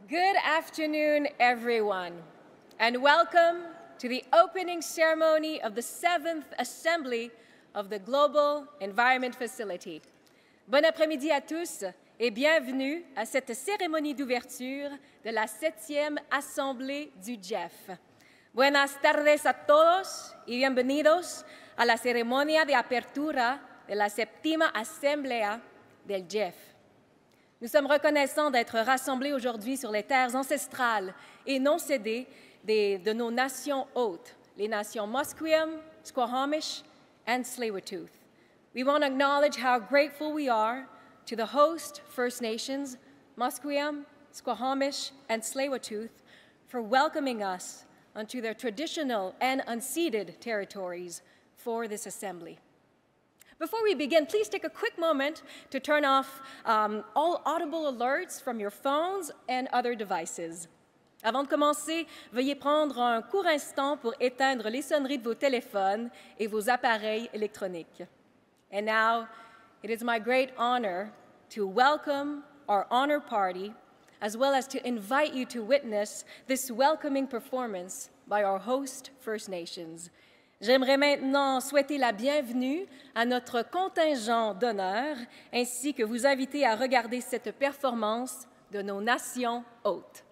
Good afternoon, everyone, and welcome to the opening ceremony of the 7th Assembly of the Global Environment Facility. Bon après-midi à tous et bienvenue à cette cérémonie d'ouverture de la 7e Assemblée du GEF. Buenas tardes a todos y bienvenidos a la ceremonia de apertura de la 7ª Asamblea del GEF. Nous sommes reconnaissants d'être rassemblés aujourd'hui sur les terres ancestrales et non cédées de nos nations hôtes, les nations Musqueam, Squamish, and Tsleil-Waututh. We want to acknowledge how grateful we are to the host First Nations, Musqueam, Squamish, and Tsleil-Waututh, for welcoming us onto their traditional and unceded territories for this assembly. Before we begin, please take a quick moment to turn off all audible alerts from your phones and other devices. Avant de commencer, veuillez prendre un court instant pour éteindre les sonneries de vos téléphones et vos appareils électroniques. And now, it is my great honor to welcome our honor party, as well as to invite you to witness this welcoming performance by our host First Nations. J'aimerais maintenant souhaiter la bienvenue à notre contingent d'honneur, ainsi que vous inviter à regarder cette performance de nos nations hôtes.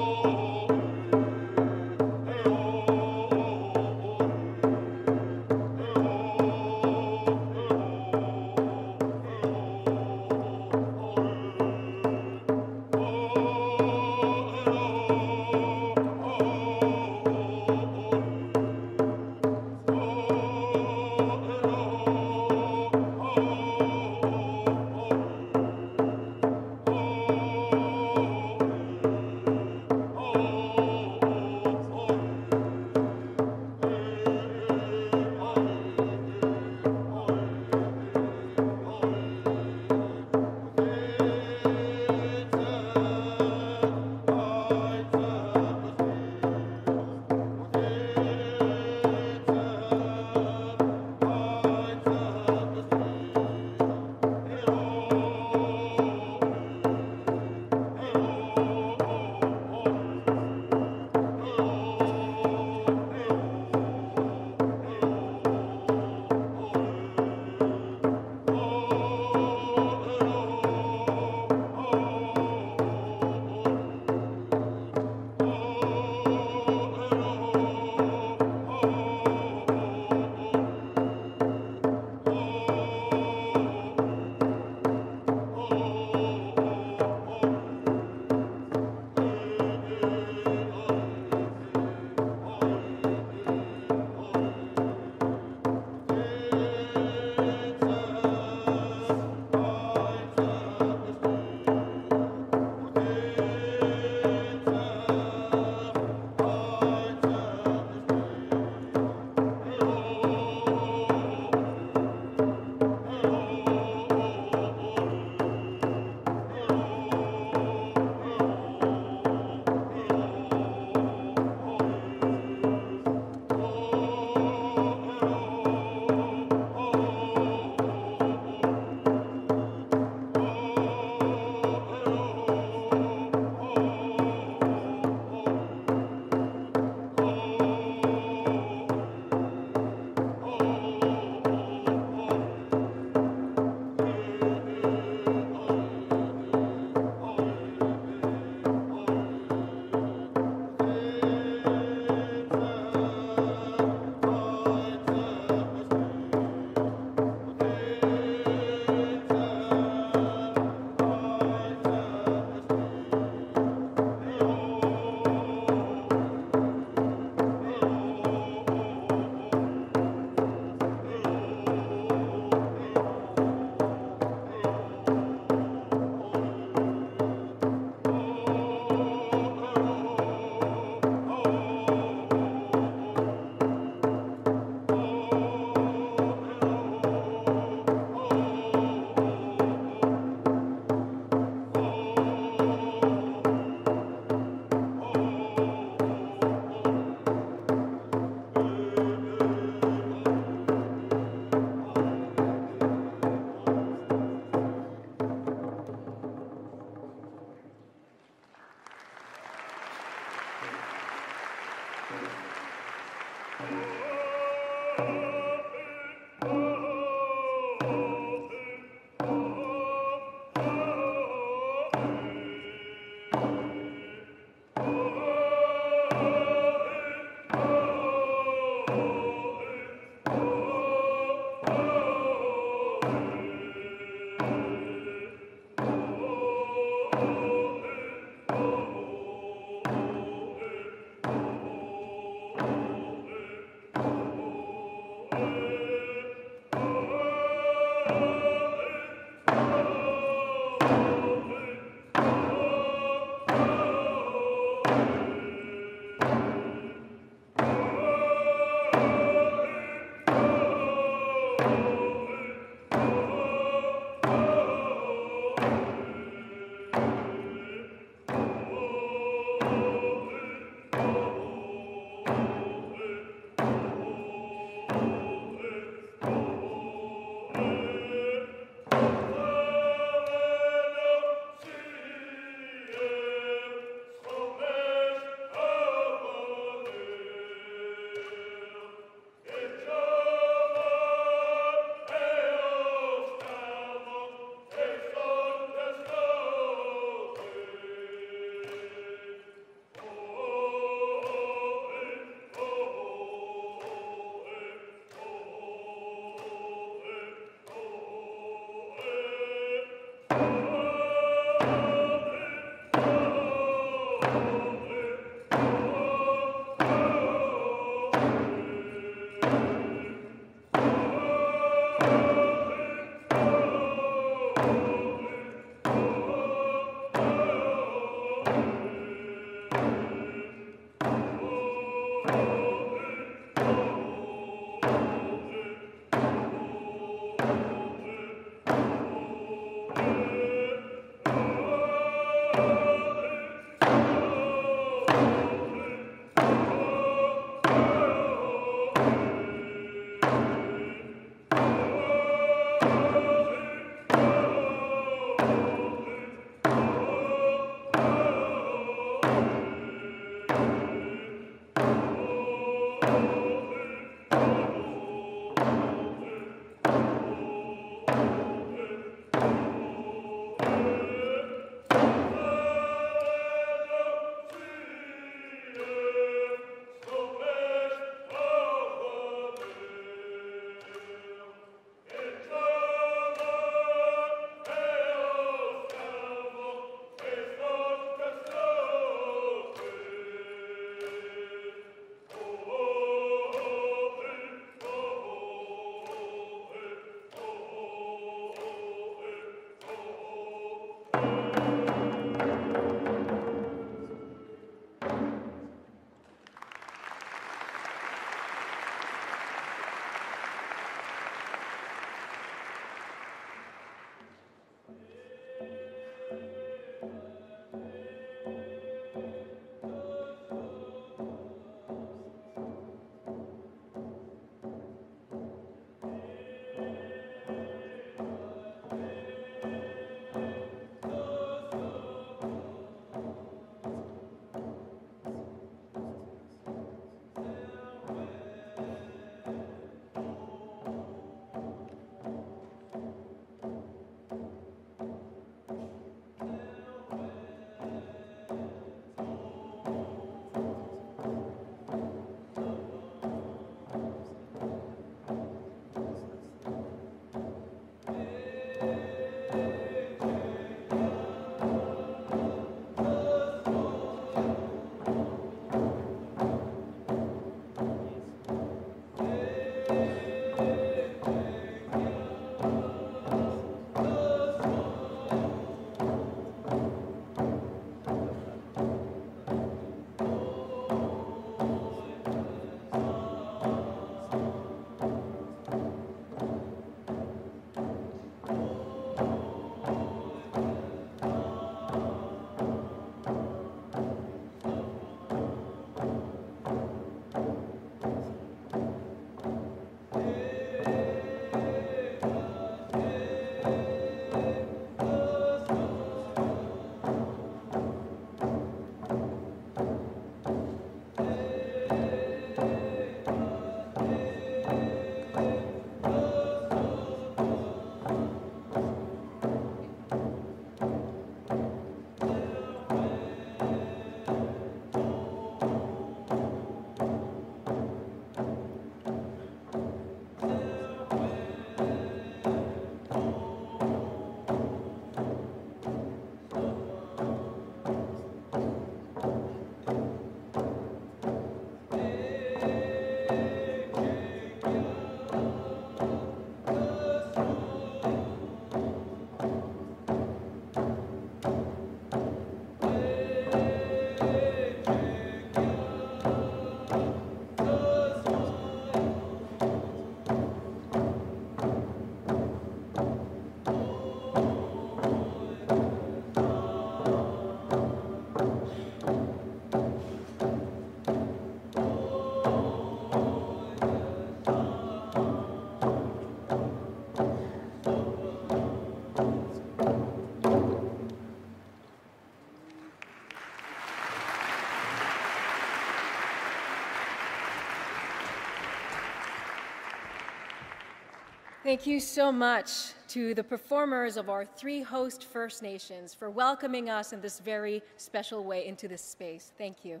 Thank you so much to the performers of our 3 host First Nations for welcoming us in this very special way into this space. Thank you.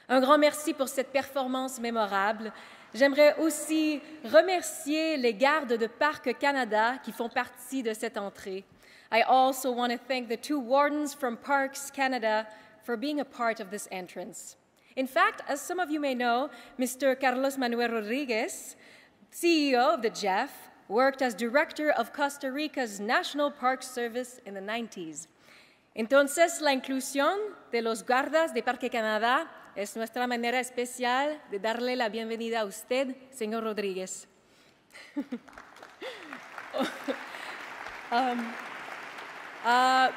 Un grand merci pour cette performance mémorable. J'aimerais aussi remercier les gardes de Parc Canada qui font partie de cette entrée. I also want to thank the 2 wardens from Parks Canada for being a part of this entrance. In fact, as some of you may know, Mr. Carlos Manuel Rodriguez, CEO of the GEF, worked as director of Costa Rica's National Park Service in the 90s. Entonces, la inclusión de los guardas de Parque Canadá es nuestra manera especial de darle la bienvenida a usted, señor Rodríguez.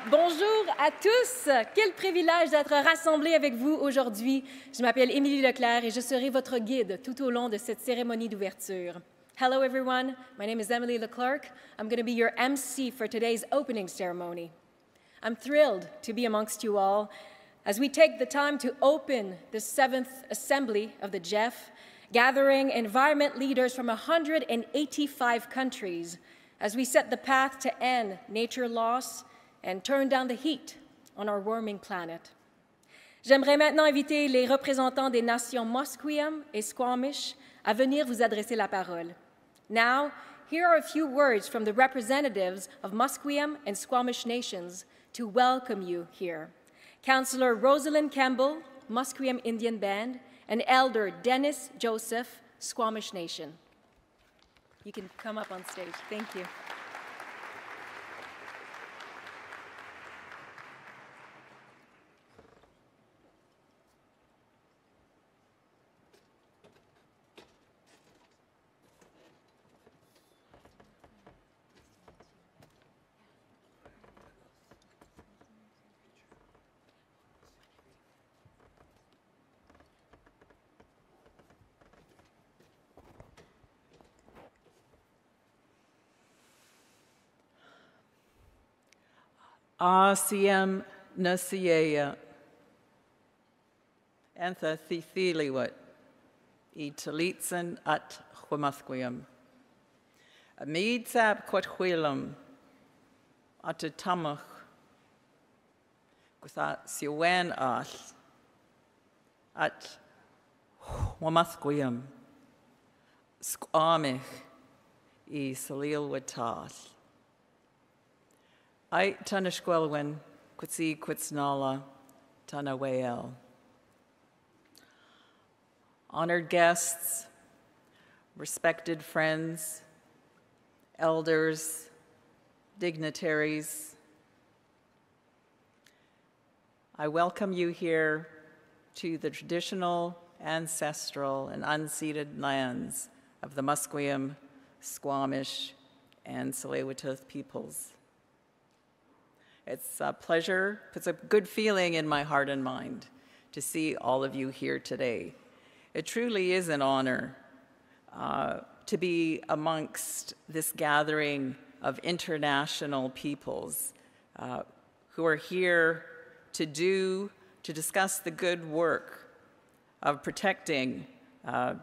Bonjour à tous. Quel privilège d'être rassemblés avec vous aujourd'hui. Je m'appelle Émilie Leclerc et je serai votre guide tout au long de cette cérémonie d'ouverture. Hello, everyone. My name is Emily Leclerc. I'm going to be your MC for today's opening ceremony. I'm thrilled to be amongst you all as we take the time to open the 7th Assembly of the GEF, gathering environment leaders from 185 countries as we set the path to end nature loss and turn down the heat on our warming planet. J'aimerais maintenant inviter les représentants des nations Musqueam et Squamish à venir vous adresser la parole. Now, here are a few words from the representatives of Musqueam and Squamish nations to welcome you here. Councillor Rosalind Campbell, Musqueam Indian Band, and Elder Dennis Joseph, Squamish Nation. You can come up on stage. Thank you. Asiem Nasiea Antha Thithiliwat I Talitsan at Humasquium. A Meedsap Quathuilum at Tamach Gusa Siwan Ash at Humasquium Squamich I Salil Watas. I Tanishquelwin, Quitsi Quitsnala, Tanawael. Honored guests, respected friends, elders, dignitaries, I welcome you here to the traditional, ancestral, and unceded lands of the Musqueam, Squamish, and Tsleil-Waututh peoples. It's a pleasure, puts a good feeling in my heart and mind to see all of you here today. It truly is an honor to be amongst this gathering of international peoples who are here to discuss the good work of protecting the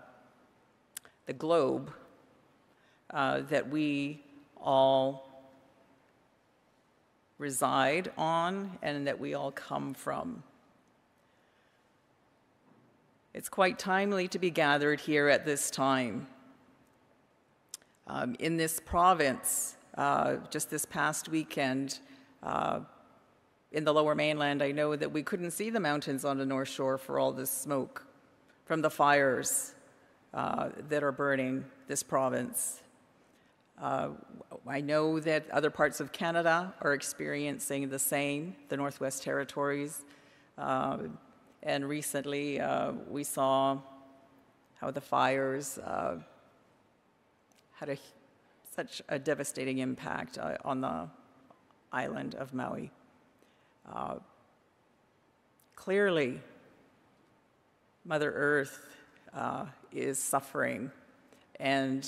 globe that we all reside on and that we all come from. It's quite timely to be gathered here at this time. In this province, just this past weekend, in the Lower Mainland, I know that we couldn't see the mountains on the North Shore for all this smoke from the fires that are burning this province. I know that other parts of Canada are experiencing the same, the Northwest Territories, and recently we saw how the fires had such a devastating impact on the island of Maui. Clearly, Mother Earth is suffering, and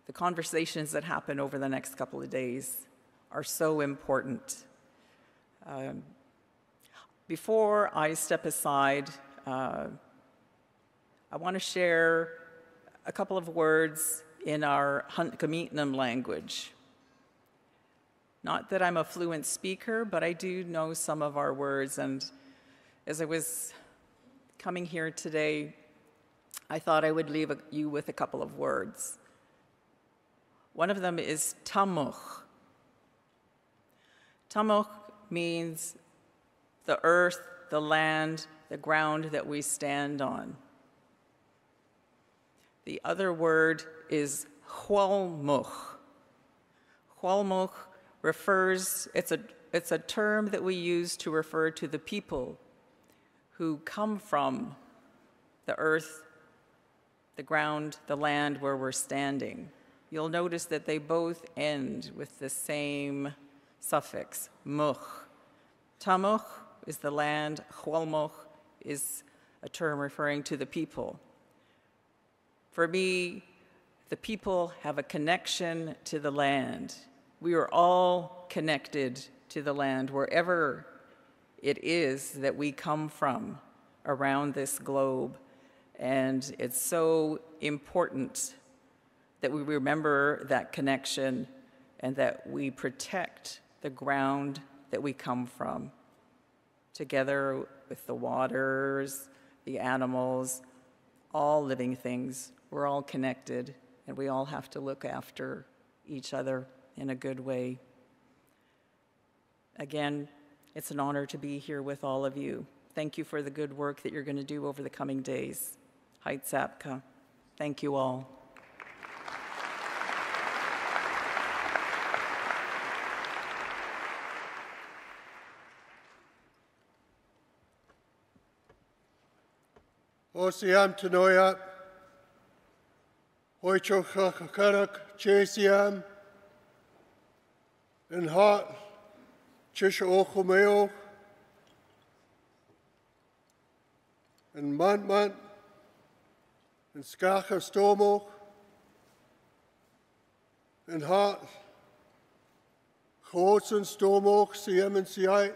the conversations that happen over the next couple of days are so important. Before I step aside, I want to share a couple of words in our Huntkameetnam language. Not that I'm a fluent speaker, but I do know some of our words, and as I was coming here today, I thought I would leave you with a couple of words. One of them is tamuch. Tamuch means the earth, the land, the ground that we stand on. The other word is hualmuch. Hualmuch refers, it's a term that we use to refer to the people who come from the earth, the ground, the land where we're standing. You'll notice that they both end with the same suffix, much. Tamuch is the land, hualmuch is a term referring to the people. For me, the people have a connection to the land. We are all connected to the land wherever it is that we come from around this globe. And it's so important that we remember that connection and that we protect the ground that we come from, together with the waters, the animals, all living things. We're all connected, and we all have to look after each other in a good way. Again, it's an honor to be here with all of you. Thank you for the good work that you're going to do over the coming days. Heitzapka. Thank you all. Osiam Tanoya, Hoichochakarak, Chasiam, and Hot, Chisha Ochomeo, and Mantmant, and Skacha Stomo, and Hot, Hootsen Stomo, Siam and Siai,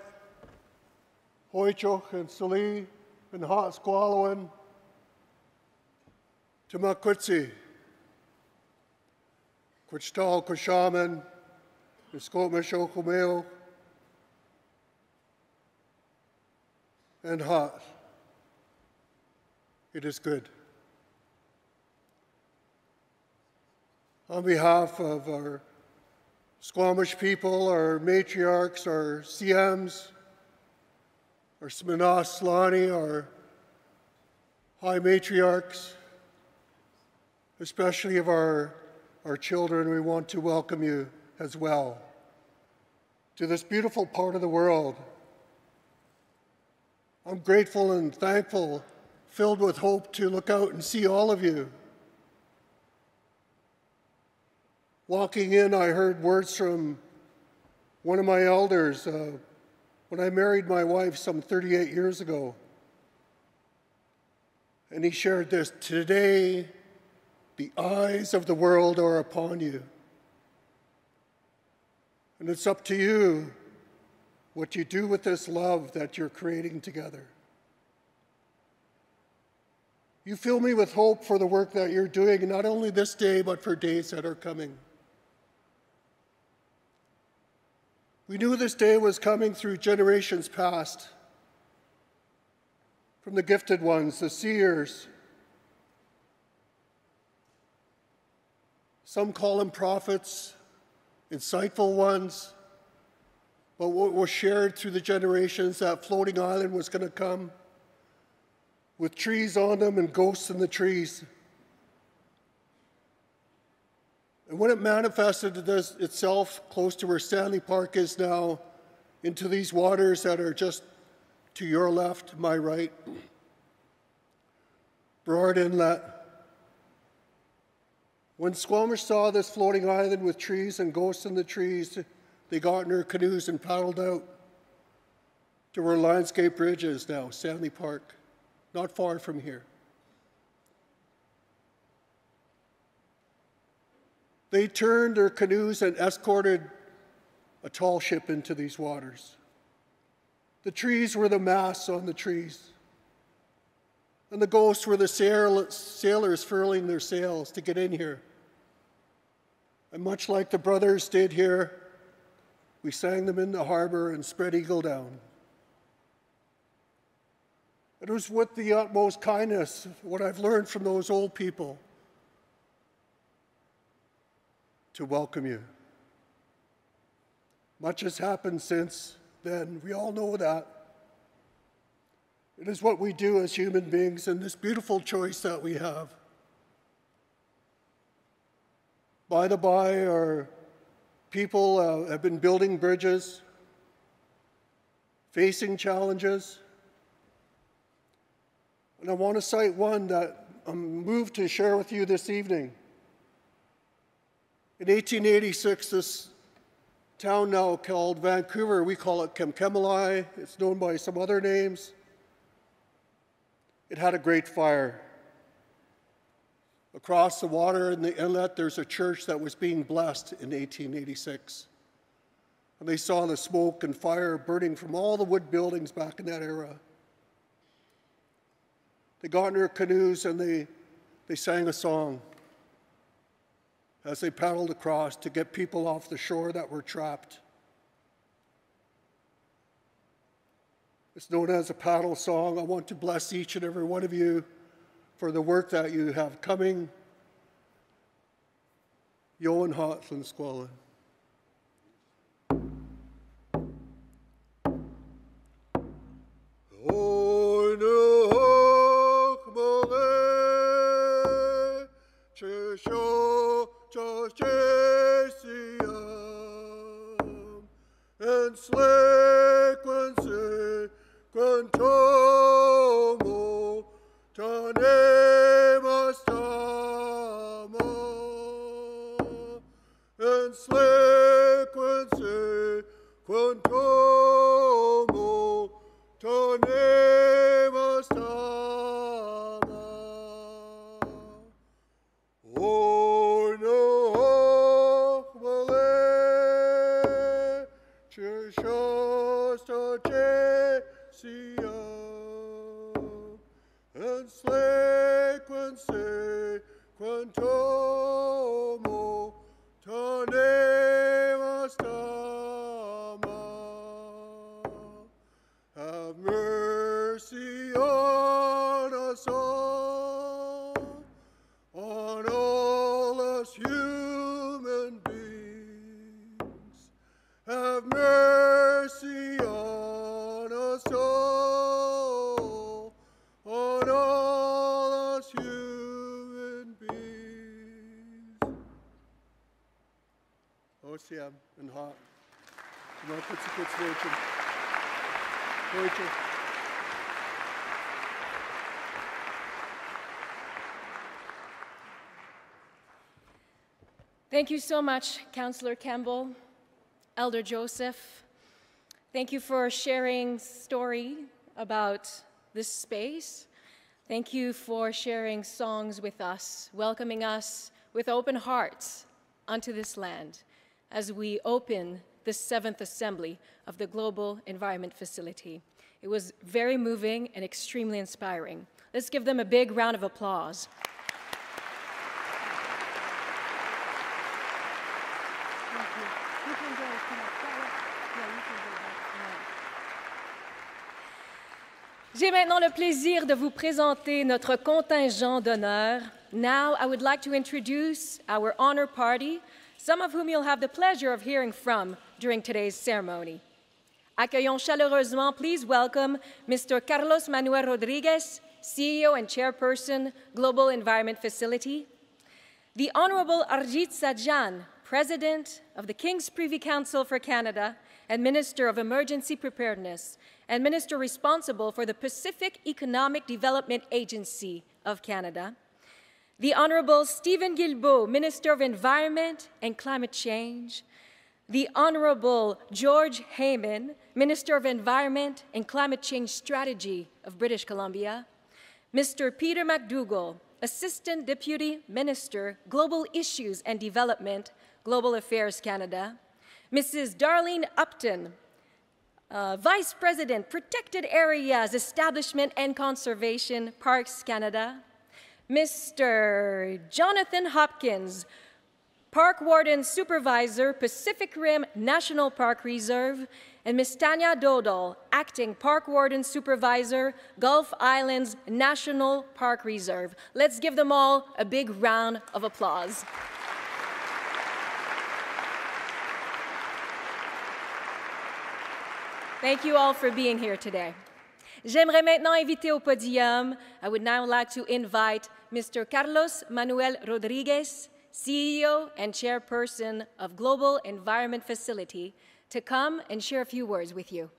Hoichoch and Sali, and Hot Squallowin, Tamakutsi, Quichtal Kushaman, and Skomish Okomeo, and Hot. It is good. On behalf of our Squamish people, our matriarchs, our CMs, our Smanas Slani, our high matriarchs, especially of our children, we want to welcome you as well to this beautiful part of the world. I'm grateful and thankful, filled with hope to look out and see all of you. Walking in, I heard words from one of my elders when I married my wife some 38 years ago. And he shared this: today, the eyes of the world are upon you. And it's up to you what you do with this love that you're creating together. You fill me with hope for the work that you're doing, not only this day, but for days that are coming. We knew this day was coming through generations past, from the gifted ones, the seers. Some call them prophets, insightful ones, but what was shared through the generations, that floating island was going to come with trees on them and ghosts in the trees. And when it manifested itself close to where Stanley Park is now, into these waters that are just to your left, my right, Burrard Inlet. When Squamish saw this floating island with trees and ghosts in the trees, they got in their canoes and paddled out to where Landscape Bridge is now, Stanley Park, not far from here. They turned their canoes and escorted a tall ship into these waters. The trees were the masts on the trees, and the ghosts were the sailors furling their sails to get in here And much like the brothers did here, we sang them in the harbor and spread eagle down. It was with the utmost kindness, what I've learned from those old people, to welcome you. Much has happened since then. We all know that. It is what we do as human beings and this beautiful choice that we have. By the by, our people have been building bridges, facing challenges. And I want to cite one that I'm moved to share with you this evening. In 1886, this town now called Vancouver, we call it Kemkemalai. It's known by some other names. It had a great fire. Across the water in the inlet, there's a church that was being blessed in 1886. And they saw the smoke and fire burning from all the wood buildings back in that era. They got in their canoes and they sang a song as they paddled across to get people off the shore that were trapped. It's known as a paddle song. I want to bless each and every one of you for the work that you have coming. Johan Hotland Squallen. And hot. You know, put some good Rachel. Rachel. Thank you so much, Councillor Campbell, Elder Joseph. Thank you for sharing story about this space. Thank you for sharing songs with us, welcoming us with open hearts onto this land as we open the 7th Assembly of the Global Environment Facility. It was very moving and extremely inspiring. Let's give them a big round of applause. J'ai maintenant le plaisir de vous présenter notre contingent d'honneur. Now I would like to introduce our honor party, some of whom you'll have the pleasure of hearing from during today's ceremony. Accueillons chaleureusement, please welcome Mr. Carlos Manuel Rodriguez, CEO and Chairperson, Global Environment Facility, the Honorable Arjit Sajjan, President of the King's Privy Council for Canada and Minister of Emergency Preparedness, and Minister responsible for the Pacific Economic Development Agency of Canada, the Honorable Stephen Guilbeault, Minister of Environment and Climate Change, the Honorable George Heyman, Minister of Environment and Climate Change Strategy of British Columbia, Mr. Peter McDougall, Assistant Deputy Minister, Global Issues and Development, Global Affairs Canada, Mrs. Darlene Upton, Vice President, Protected Areas, Establishment and Conservation, Parks Canada, Mr. Jonathan Hopkins, Park Warden Supervisor, Pacific Rim National Park Reserve, and Ms. Tanya Dodal, Acting Park Warden Supervisor, Gulf Islands National Park Reserve. Let's give them all a big round of applause. Thank you all for being here today. J'aimerais maintenant inviter au podium, I would now like to invite Mr. Carlos Manuel Rodriguez, CEO and Chairperson of Global Environment Facility, to come and share a few words with you.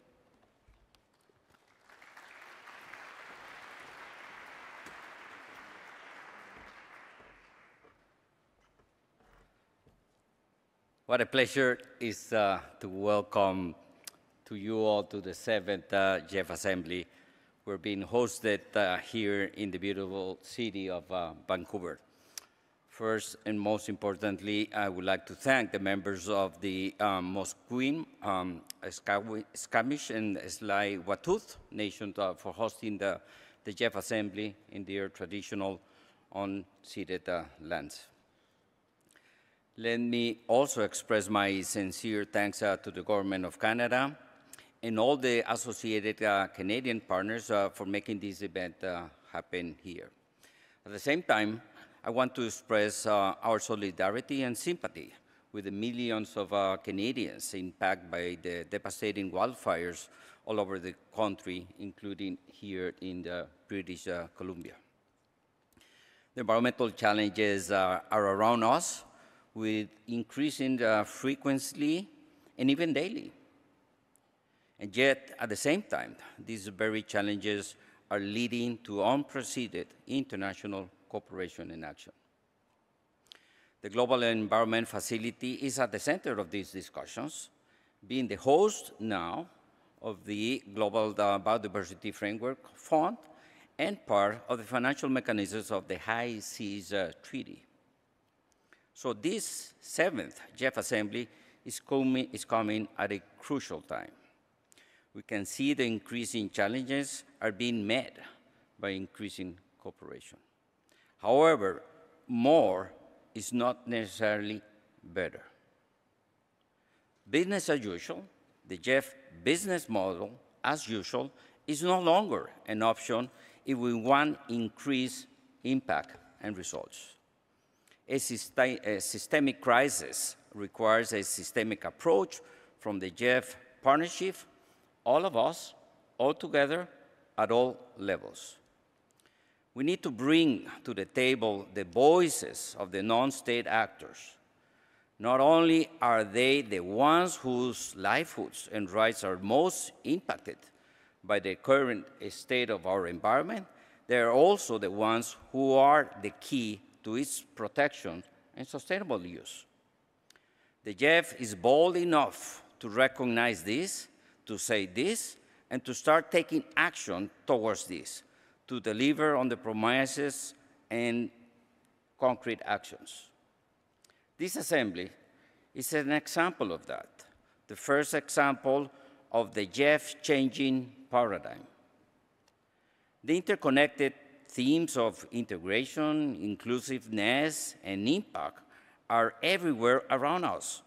What a pleasure is to welcome to you all to the 7th GEF Assembly. We're being hosted here in the beautiful city of Vancouver. First and most importantly, I would like to thank the members of the Musqueam, Squamish, and Tsleil-Waututh nations for hosting the GEF Assembly in their traditional unceded lands. Let me also express my sincere thanks to the Government of Canada and all the associated Canadian partners for making this event happen here. At the same time, I want to express our solidarity and sympathy with the millions of Canadians impacted by the devastating wildfires all over the country, including here in the British Columbia. The environmental challenges are around us with increasing frequency and even daily. And yet, at the same time, these very challenges are leading to unprecedented international cooperation and action. The Global Environment Facility is at the center of these discussions, being the host now of the Global Biodiversity Framework Fund and part of the financial mechanisms of the High Seas Treaty. So this 7th GEF Assembly is coming at a crucial time. We can see the increasing challenges are being met by increasing cooperation. However, more is not necessarily better. Business as usual, the GEF business model, as usual, is no longer an option if we want increased impact and results. A systemic crisis requires a systemic approach from the GEF partnership, all of us, all together, at all levels. We need to bring to the table the voices of the non-state actors. Not only are they the ones whose livelihoods and rights are most impacted by the current state of our environment, they are also the ones who are the key to its protection and sustainable use. The GEF is bold enough to recognize this, to say this, and to start taking action towards this, to deliver on the promises and concrete actions. This assembly is an example of that, the first example of the GEF changing paradigm. The interconnected themes of integration, inclusiveness, and impact are everywhere around us,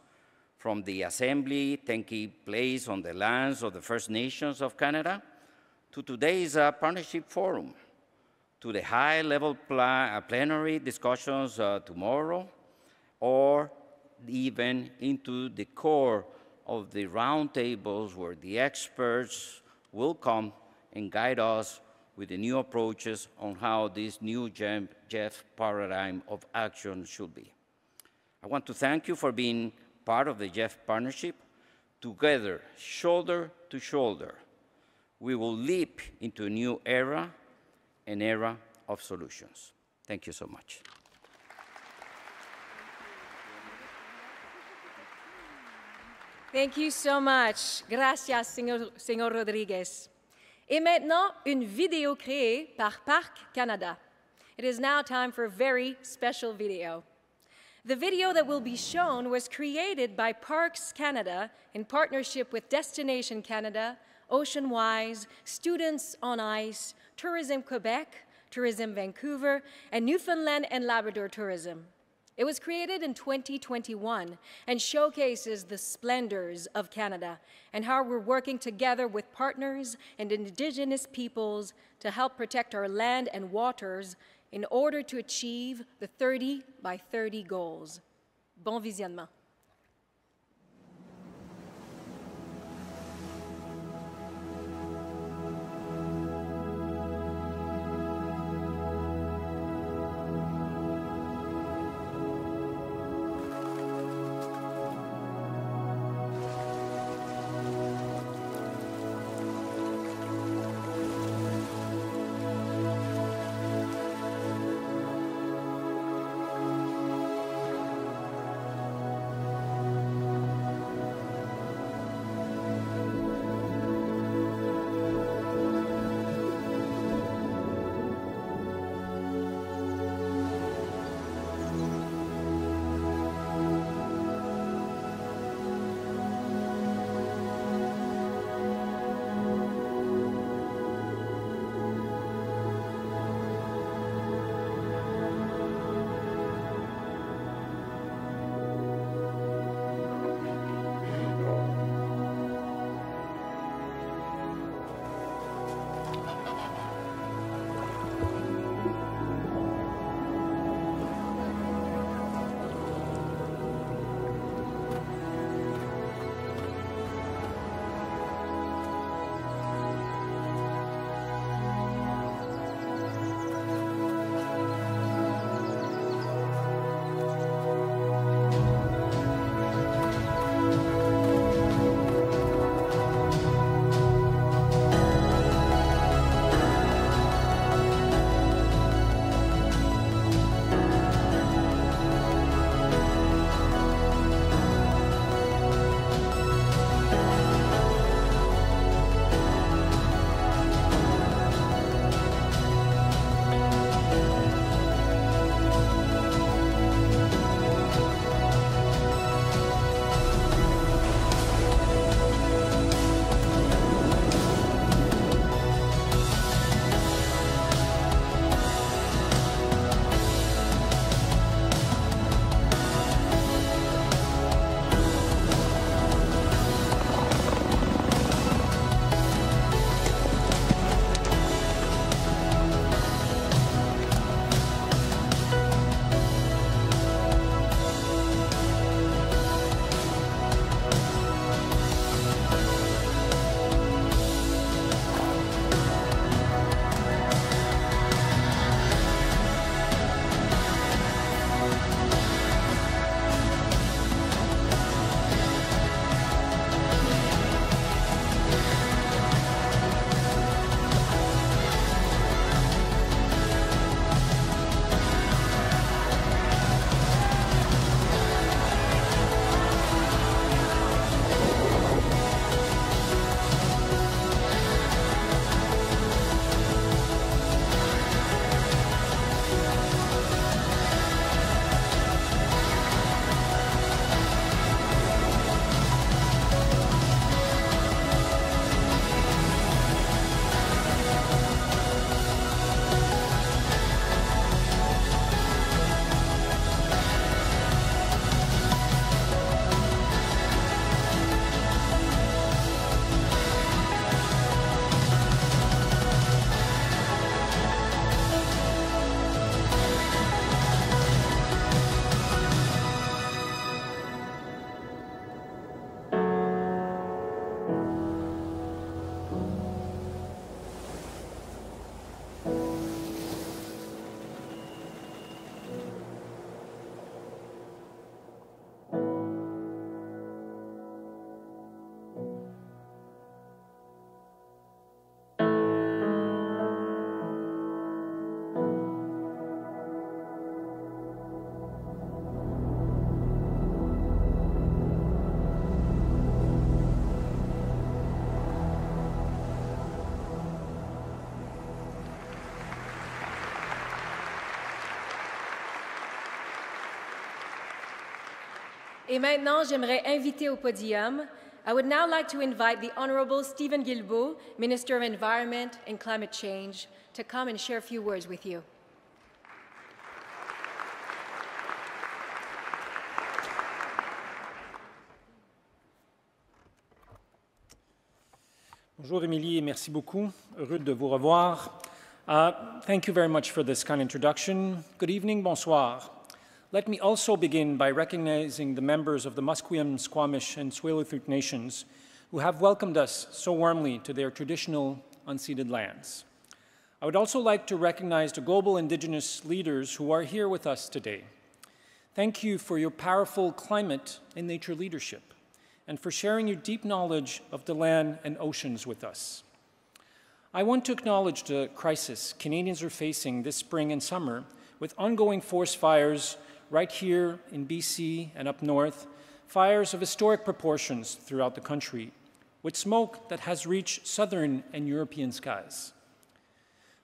from the assembly taking place on the lands of the First Nations of Canada, to today's partnership forum, to the high-level plenary discussions tomorrow, or even into the core of the roundtables where the experts will come and guide us with the new approaches on how this new GEF paradigm of action should be. I want to thank you for being part of the GEF partnership. Together, shoulder to shoulder, we will leap into a new era, an era of solutions. Thank you so much. Thank you so much. Gracias, Señor Rodriguez. Et maintenant, une vidéo créée par Parc Canada. It is now time for a very special video. The video that will be shown was created by Parks Canada in partnership with Destination Canada, Oceanwise, Students on Ice, Tourism Quebec, Tourism Vancouver, and Newfoundland and Labrador Tourism. It was created in 2021 and showcases the splendors of Canada and how we're working together with partners and Indigenous peoples to help protect our land and waters in order to achieve the 30 by 30 goals. Bon visionnement. Et maintenant, j'aimerais inviter au podium. I would now like to invite the Honorable Stephen Guilbeault, Minister of Environment and Climate Change, to come and share a few words with you. Bonjour Émilie et merci beaucoup. Heureux de vous revoir. Thank you very much for this kind introduction. Good evening, bonsoir. Let me also begin by recognizing the members of the Musqueam, Squamish, and Tsleil-Waututh nations who have welcomed us so warmly to their traditional unceded lands. I would also like to recognize the global Indigenous leaders who are here with us today. Thank you for your powerful climate and nature leadership, and for sharing your deep knowledge of the land and oceans with us. I want to acknowledge the crisis Canadians are facing this spring and summer with ongoing forest fires right here in BC and up north, fires of historic proportions throughout the country, with smoke that has reached southern and European skies.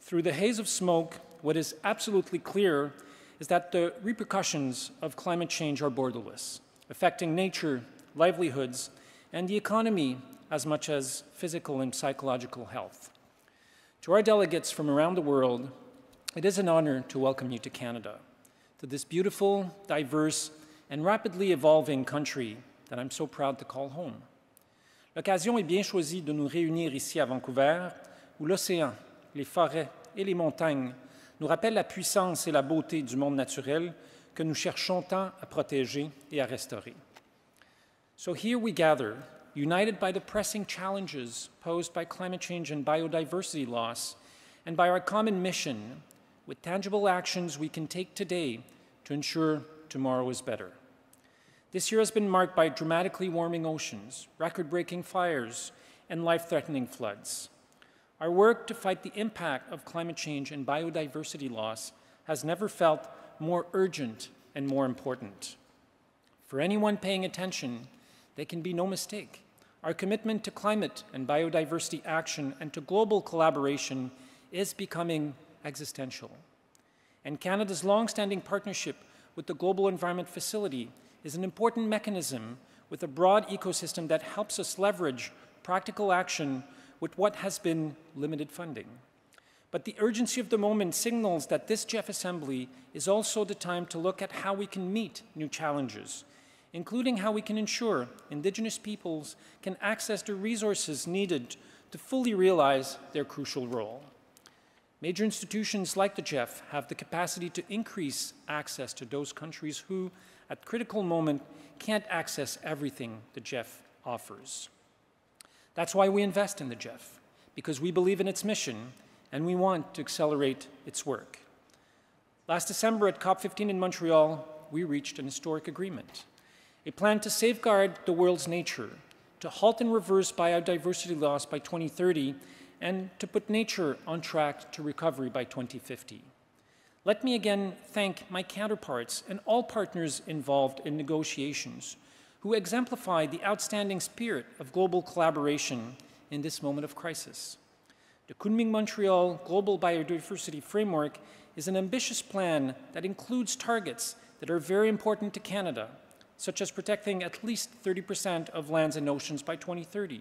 Through the haze of smoke, what is absolutely clear is that the repercussions of climate change are borderless, affecting nature, livelihoods, and the economy as much as physical and psychological health. To our delegates from around the world, it is an honor to welcome you to Canada, to this beautiful, diverse, and rapidly evolving country that I'm so proud to call home. L'occasion est bien choisie de nous réunir ici à Vancouver, où l'océan, les forêts et les montagnes nous rappellent la puissance et la beauté du monde naturel que nous cherchons tant à protéger et à restaurer. So here we gather, united by the pressing challenges posed by climate change and biodiversity loss, and by our common mission, with tangible actions we can take today to ensure tomorrow is better. This year has been marked by dramatically warming oceans, record-breaking fires, and life-threatening floods. Our work to fight the impact of climate change and biodiversity loss has never felt more urgent and more important. For anyone paying attention, there can be no mistake. Our commitment to climate and biodiversity action and to global collaboration is becoming existential. And Canada's long-standing partnership with the Global Environment Facility is an important mechanism with a broad ecosystem that helps us leverage practical action with what has been limited funding. But the urgency of the moment signals that this GEF Assembly is also the time to look at how we can meet new challenges, including how we can ensure Indigenous peoples can access the resources needed to fully realize their crucial role. Major institutions like the GEF have the capacity to increase access to those countries who, at critical moment, can't access everything the GEF offers. That's why we invest in the GEF, because we believe in its mission and we want to accelerate its work. Last December at COP15 in Montreal, we reached an historic agreement. A plan to safeguard the world's nature, to halt and reverse biodiversity loss by 2030, and to put nature on track to recovery by 2050. Let me again thank my counterparts and all partners involved in negotiations who exemplify the outstanding spirit of global collaboration in this moment of crisis. The Kunming-Montreal Global Biodiversity Framework is an ambitious plan that includes targets that are very important to Canada, such as protecting at least 30% of lands and oceans by 2030,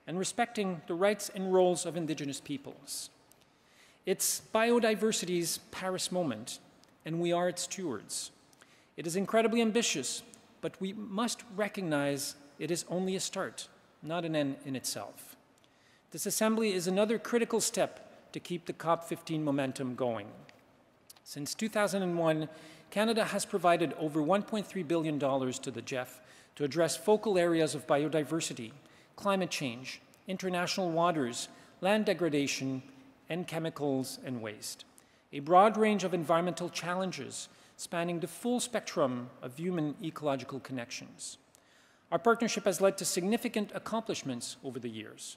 and respecting the rights and roles of Indigenous peoples. It's biodiversity's Paris moment, and we are its stewards. It is incredibly ambitious, but we must recognize it is only a start, not an end in itself. This assembly is another critical step to keep the COP15 momentum going. Since 2001, Canada has provided over $1.3 billion to the GEF to address focal areas of biodiversity, climate change, international waters, land degradation, and chemicals and waste. A broad range of environmental challenges spanning the full spectrum of human ecological connections. Our partnership has led to significant accomplishments over the years.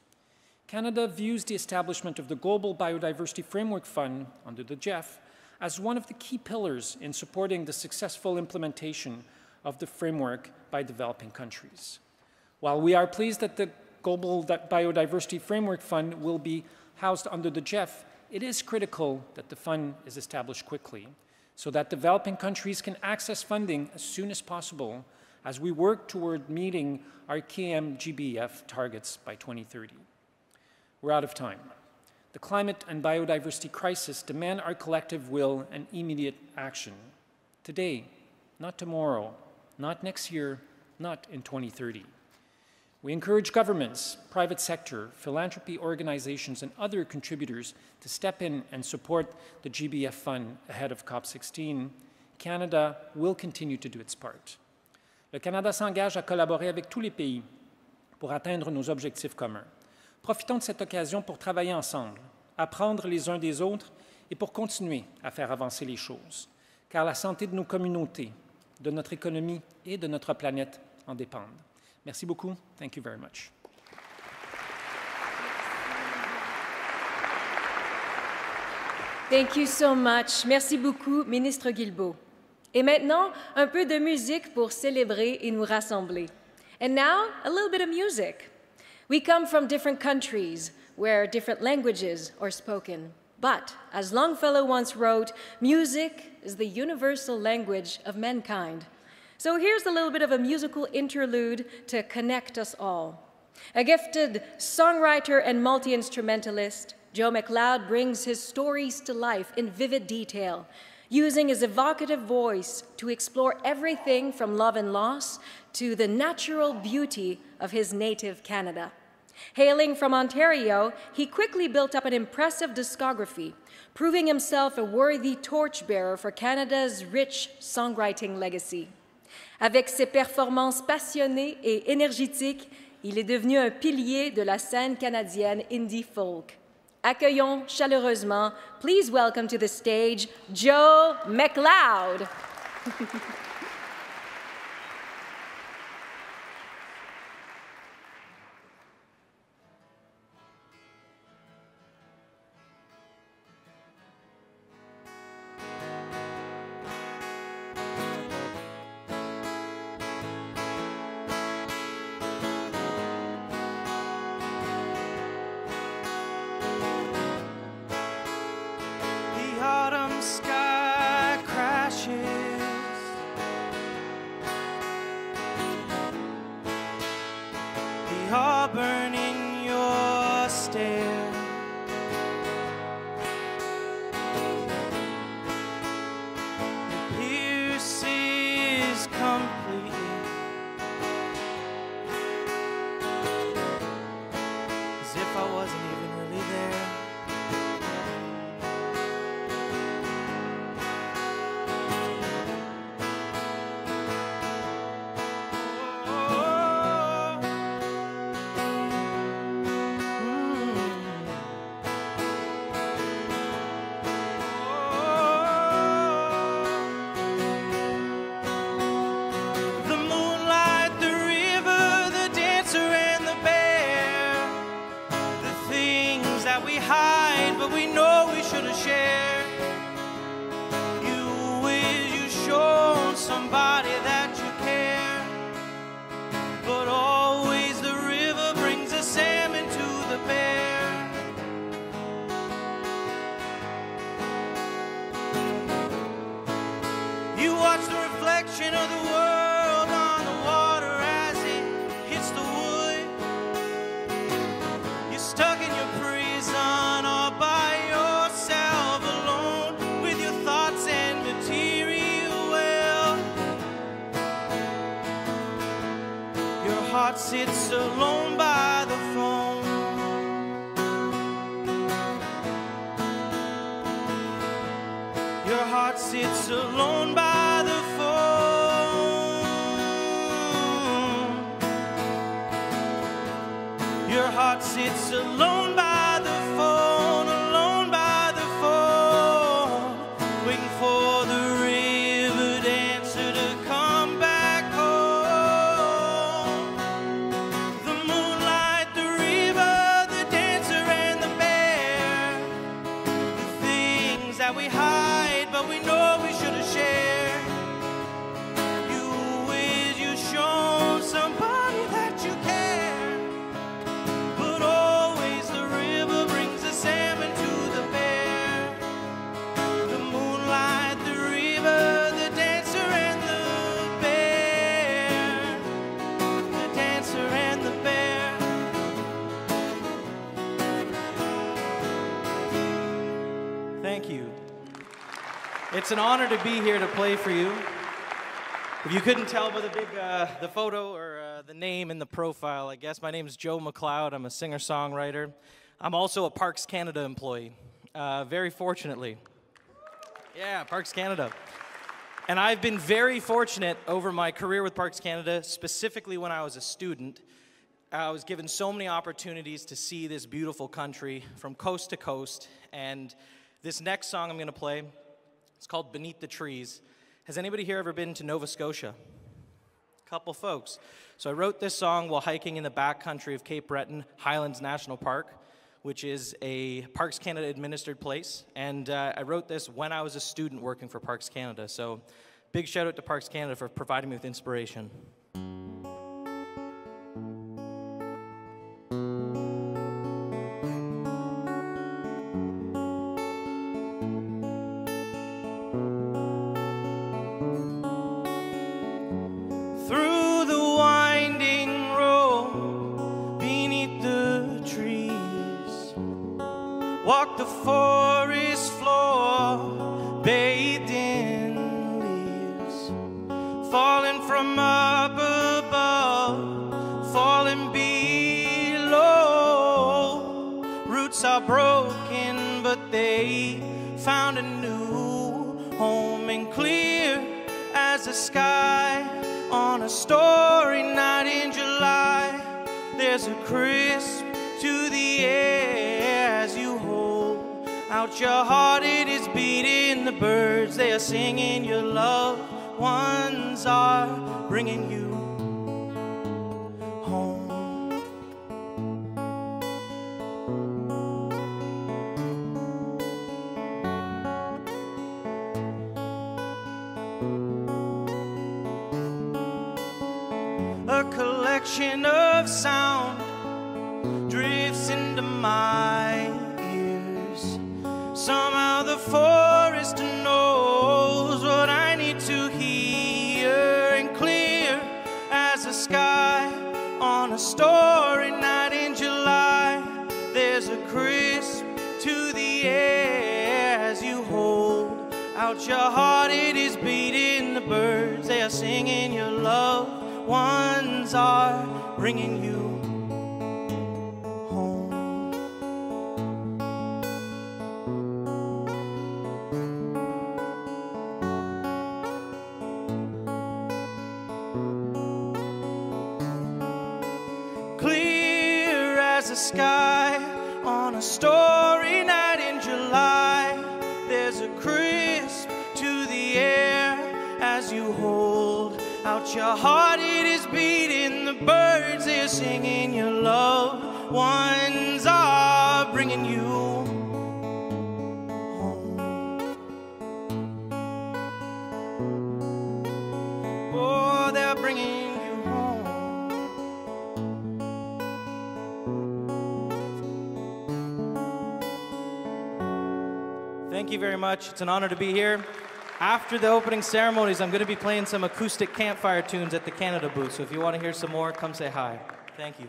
Canada views the establishment of the Global Biodiversity Framework Fund under the GEF as one of the key pillars in supporting the successful implementation of the framework by developing countries. While we are pleased that the Global Biodiversity Framework Fund will be housed under the GEF, it is critical that the fund is established quickly so that developing countries can access funding as soon as possible as we work toward meeting our KMGBF targets by 2030. We're out of time. The climate and biodiversity crisis demand our collective will and immediate action. Today, not tomorrow, not next year, not in 2030. We encourage governments, private sector, philanthropy organizations, and other contributors to step in and support the GBF Fund ahead of COP16. Canada will continue to do its part. Le Canada s'engage à collaborer avec tous les pays pour atteindre nos objectifs communs. Profitons de cette occasion pour travailler ensemble, apprendre les uns des autres et pour continuer à faire avancer les choses, car la santé de nos communautés, de notre économie et de notre planète en dépendent. Merci beaucoup. Thank you very much. Thank you so much. Merci beaucoup, Ministre Guilbeault. Et maintenant, un peu de musique pour célébrer et nous rassembler. And now, a little bit of music. We come from different countries where different languages are spoken. But, as Longfellow once wrote, music is the universal language of mankind. So here's a little bit of a musical interlude to connect us all. A gifted songwriter and multi-instrumentalist, Joe McLeod brings his stories to life in vivid detail, using his evocative voice to explore everything from love and loss to the natural beauty of his native Canada. Hailing from Ontario, he quickly built up an impressive discography, proving himself a worthy torchbearer for Canada's rich songwriting legacy. Avec ses performances passionnées et énergétiques, il est devenu un pilier de la scène canadienne indie folk. Accueillons chaleureusement, please welcome to the stage, Joe McLeod. Sits alone by the phone. Your heart sits alone by the phone. Your heart sits alone by the phone, alone by the phone, waiting for the river dancer to come back home. The moonlight, the river, the dancer and the bear, the things that we hide but we know we should have shared. You wish you showed somebody that you care, but always the river brings the salmon to the bear. The moonlight, the river, the dancer and the bear, the dancer and the bear. Thank you. It's an honor to be here to play for you. If you couldn't tell by the big the photo or the name and the profile, I guess. My name is Joe McLeod. I'm a singer-songwriter. I'm also a Parks Canada employee, very fortunately. Yeah, Parks Canada. And I've been very fortunate over my career with Parks Canada, specifically when I was a student. I was given so many opportunities to see this beautiful country from coast to coast. And this next song I'm going to play, it's called Beneath the Trees. Has anybody here ever been to Nova Scotia? A couple folks. So I wrote this song while hiking in the backcountry of Cape Breton Highlands National Park, which is a Parks Canada administered place. And I wrote this when I was a student working for Parks Canada. So big shout out to Parks Canada for providing me with inspiration. Through the winding road, beneath the trees, walk the forest floor, bathed in leaves, falling from up above, falling below. Roots are broken, but they found a new home, and clear as the sky on a starry night in July. There's a crisp to the air as you hold out your heart. It is beating, the birds, they are singing. Your loved ones are bringing you home. A collection of sound drifts into my ears. Somehow the forest knows what I need to hear, and clear as the sky on a starry night in July. There's a crisp to the air as you hold out your heart. It is beating, the birds, they are singing. Your loved ones are bringing you home. Clear as the sky on a starry night in July. There's a crisp to the air as you hold out your heart. It is beating, the birds, they're singing. Your loved ones are bringing you home. Oh, they're bringing you home. Thank you very much. It's an honor to be here. After the opening ceremonies, I'm going to be playing some acoustic campfire tunes at the Canada booth. So if you want to hear some more, come say hi. Thank you.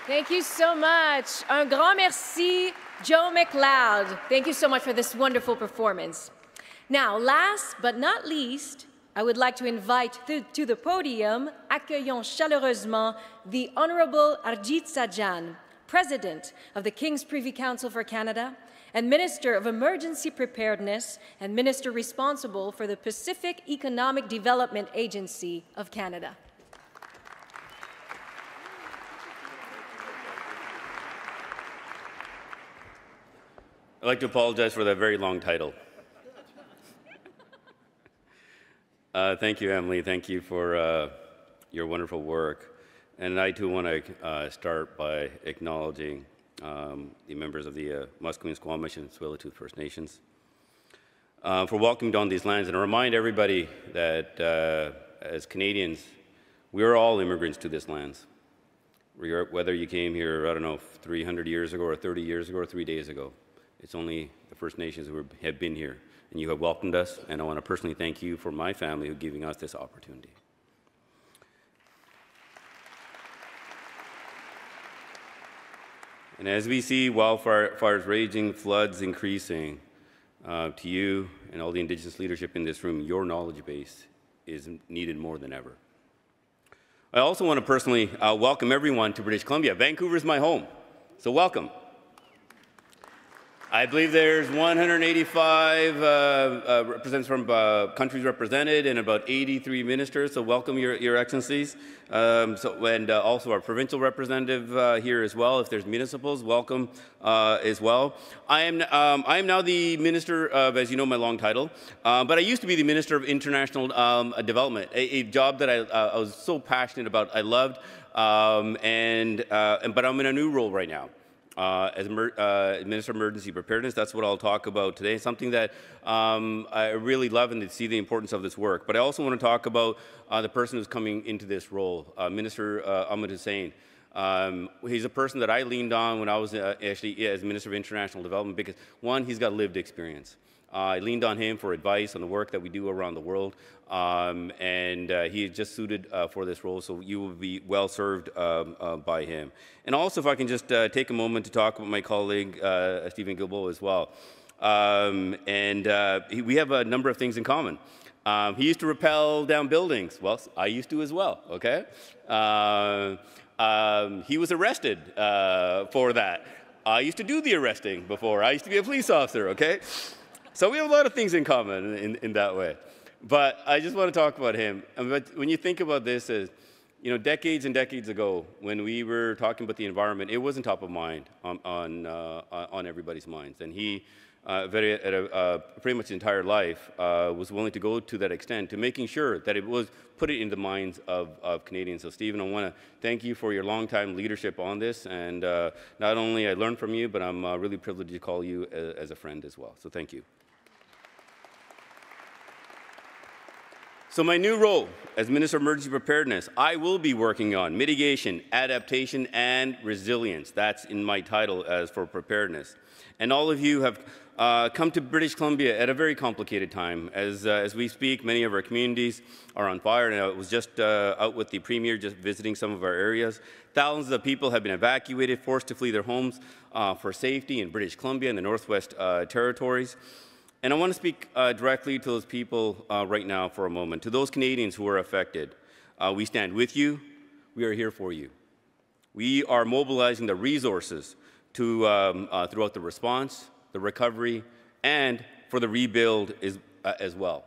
Thank you so much. Un grand merci, Joe McLeod. Thank you so much for this wonderful performance. Now, last but not least, I would like to invite to the podium, accueillons chaleureusement, the Honorable Arjit Sajjan, President of the King's Privy Council for Canada, and Minister of Emergency Preparedness and Minister responsible for the Pacific Economic Development Agency of Canada. I'd like to apologize for that very long title. Thank you, Emily. Thank you for your wonderful work. And I too want to start by acknowledging the members of the Musqueam, Squamish, and Tsleil-Waututh First Nations for welcoming on these lands, and remind everybody that as Canadians, we are all immigrants to these lands. Whether you came here, I don't know, 300 years ago or 30 years ago or 3 days ago, it's only the First Nations who have been here, and you have welcomed us, and I want to personally thank you for my family for giving us this opportunity. And as we see wildfires raging, floods increasing, to you and all the Indigenous leadership in this room, your knowledge base is needed more than ever. I also want to personally welcome everyone to British Columbia. Vancouver is my home, so welcome. I believe there's 185 representatives from countries represented and about 83 ministers, so welcome, Your Excellencies. And also our provincial representative here as well. If there's municipals, welcome as well. I am now the Minister of, as you know, my long title, but I used to be the Minister of International Development, a job that I was so passionate about, I loved, but I'm in a new role right now. As Minister of Emergency Preparedness, that's what I'll talk about today, something that I really love and to see the importance of this work. But I also want to talk about the person who's coming into this role, Minister Ahmed Hussein. He's a person that I leaned on when I was actually as Minister of International Development because, one, he's got lived experience. I leaned on him for advice on the work that we do around the world, and he is just suited for this role, so you will be well served by him. And also, if I can just take a moment to talk about my colleague, Stephen Gilbo, as well. We have a number of things in common. He used to rappel down buildings. Well, I used to as well, okay? He was arrested for that. I used to do the arresting before. I used to be a police officer, okay? So we have a lot of things in common in that way. But I just want to talk about him. But when you think about this as, you know, decades and decades ago, when we were talking about the environment, it wasn't top of mind on everybody's minds. And he, pretty much his entire life, was willing to go to that extent to making sure that it was put it in the minds of Canadians. So, Stephen, I want to thank you for your long-time leadership on this. And not only I learned from you, but I'm really privileged to call you as a friend as well. So, thank you. So my new role as Minister of Emergency Preparedness, I will be working on mitigation, adaptation, and resilience. That's in my title as for preparedness. And all of you have come to British Columbia at a very complicated time. As we speak, many of our communities are on fire, and I was just out with the Premier, just visiting some of our areas. Thousands of people have been evacuated, forced to flee their homes for safety in British Columbia and the Northwest Territories. And I want to speak directly to those people right now for a moment, to those Canadians who are affected. We stand with you. We are here for you. We are mobilizing the resources to, throughout the response, the recovery, and for the rebuild as well.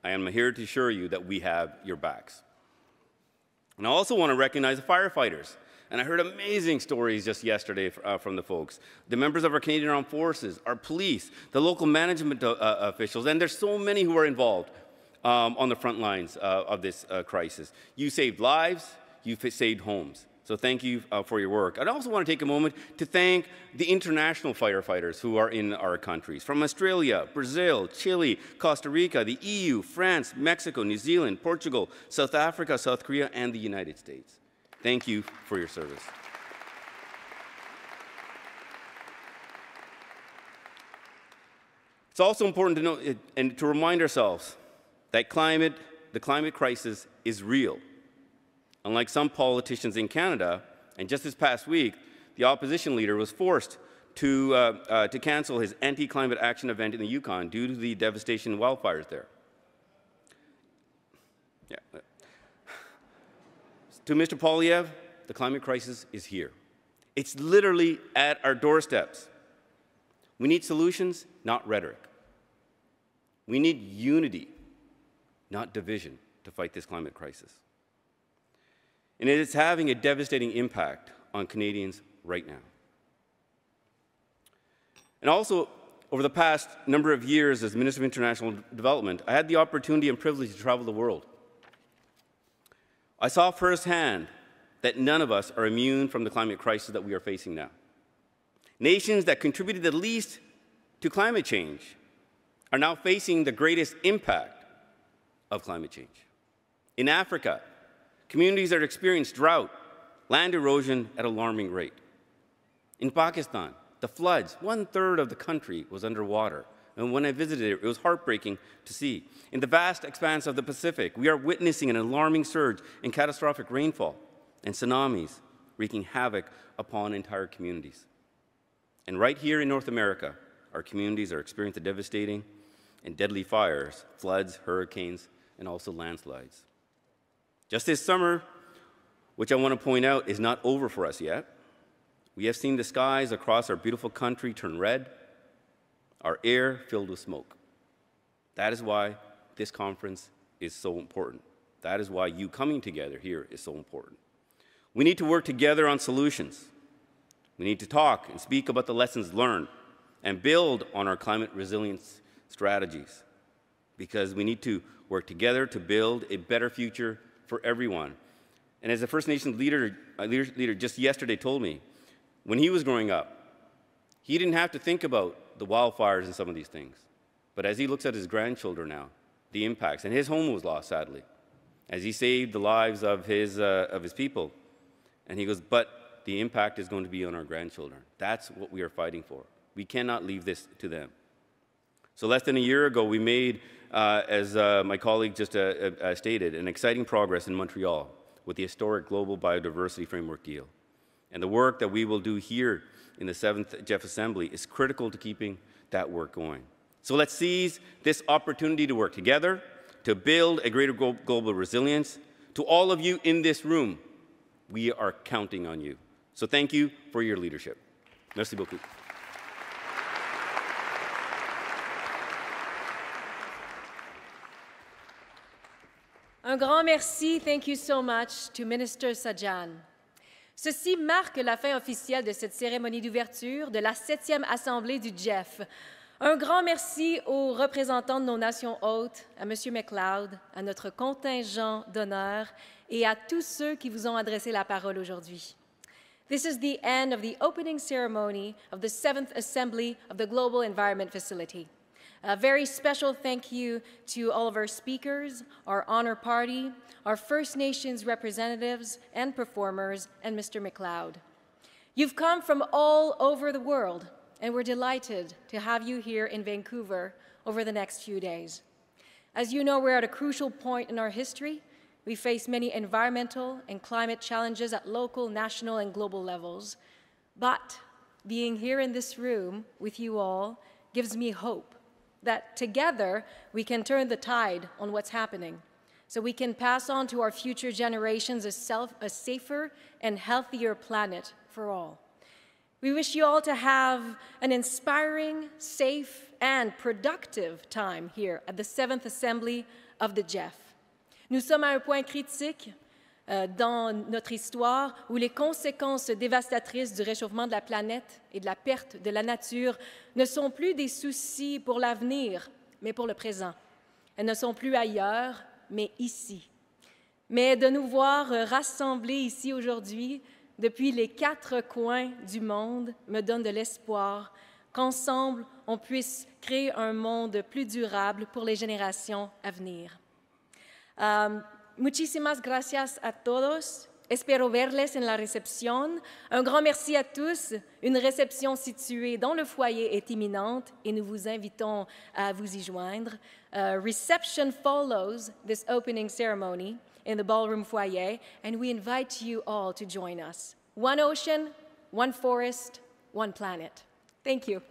I am here to assure you that we have your backs. And I also want to recognize the firefighters. And I heard amazing stories just yesterday from the folks. The members of our Canadian Armed Forces, our police, the local management officials, and there's so many who are involved on the front lines of this crisis. You saved lives, you saved homes. So thank you for your work. I also want to take a moment to thank the international firefighters who are in our countries, from Australia, Brazil, Chile, Costa Rica, the EU, France, Mexico, New Zealand, Portugal, South Africa, South Korea, and the United States. Thank you for your service. It's also important to know and to remind ourselves that the climate crisis is real. Unlike some politicians in Canada, and just this past week, the opposition leader was forced to cancel his anti-climate action event in the Yukon due to the devastation wildfires there. Yeah. To Mr. Poilievre, the climate crisis is here. It's literally at our doorsteps. We need solutions, not rhetoric. We need unity, not division, to fight this climate crisis. And it is having a devastating impact on Canadians right now. And also, over the past number of years as Minister of International Development, I had the opportunity and privilege to travel the world. I saw firsthand that none of us are immune from the climate crisis that we are facing now. Nations that contributed the least to climate change are now facing the greatest impact of climate change. In Africa, communities that experience drought, land erosion at an alarming rate. In Pakistan, the floods, 1/3 of the country was underwater. And when I visited it was heartbreaking to see. In the vast expanse of the Pacific, we are witnessing an alarming surge in catastrophic rainfall and tsunamis wreaking havoc upon entire communities. And right here in North America, our communities are experiencing devastating and deadly fires, floods, hurricanes, and also landslides. Just this summer, which I want to point out is not over for us yet. We have seen the skies across our beautiful country turn red, our air filled with smoke. That is why this conference is so important. That is why you coming together here is so important. We need to work together on solutions. We need to talk and speak about the lessons learned and build on our climate resilience strategies, because we need to work together to build a better future for everyone. And as a First Nations leader just yesterday told me, when he was growing up, he didn't have to think about the wildfires and some of these things. But as he looks at his grandchildren now, the impacts, and his home was lost, sadly, as he saved the lives of his people, and he goes, but the impact is going to be on our grandchildren. That's what we are fighting for. We cannot leave this to them. So less than a year ago, we made, as my colleague just stated, an exciting progress in Montreal with the historic Global Biodiversity Framework deal. And the work that we will do here in the 7th GEF Assembly is critical to keeping that work going. So let's seize this opportunity to work together, to build a greater global resilience. To all of you in this room, we are counting on you. So thank you for your leadership. Merci beaucoup. Un grand merci, thank you so much to Minister Sajjan. Ceci marque la fin officielle de cette cérémonie d'ouverture de la 7e Assemblée du GEF. Un grand merci aux représentants de nos nations hôtes, à M. MacLeod, à notre contingent d'honneur et à tous ceux qui vous ont adressé la parole aujourd'hui. This is the end of the opening ceremony of the 7th Assembly of the Global Environment Facility. A very special thank you to all of our speakers, our honor party, our First Nations representatives and performers, and Mr. MacLeod. You've come from all over the world, and we're delighted to have you here in Vancouver over the next few days. As you know, we're at a crucial point in our history. We face many environmental and climate challenges at local, national, and global levels. But being here in this room with you all gives me hope that together we can turn the tide on what's happening, so we can pass on to our future generations a safer and healthier planet for all. We wish you all to have an inspiring, safe, and productive time here at the 7th Assembly of the GEF. Nous sommes à un point critique dans notre histoire où les conséquences dévastatrices du réchauffement de la planète et de la perte de la nature ne sont plus des soucis pour l'avenir, mais pour le présent. Elles ne sont plus ailleurs, mais ici. Mais de nous voir rassemblés ici aujourd'hui, depuis les 4 coins du monde, me donne de l'espoir qu'ensemble, on puisse créer un monde plus durable pour les générations à venir. Muchísimas gracias a todos. Espero verles en la réception. Un grand merci à tous. Une réception située dans le foyer est imminente et nous vous invitons à vous y joindre. Reception follows this opening ceremony in the ballroom foyer, and we invite you all to join us. One ocean, one forest, one planet. Thank you.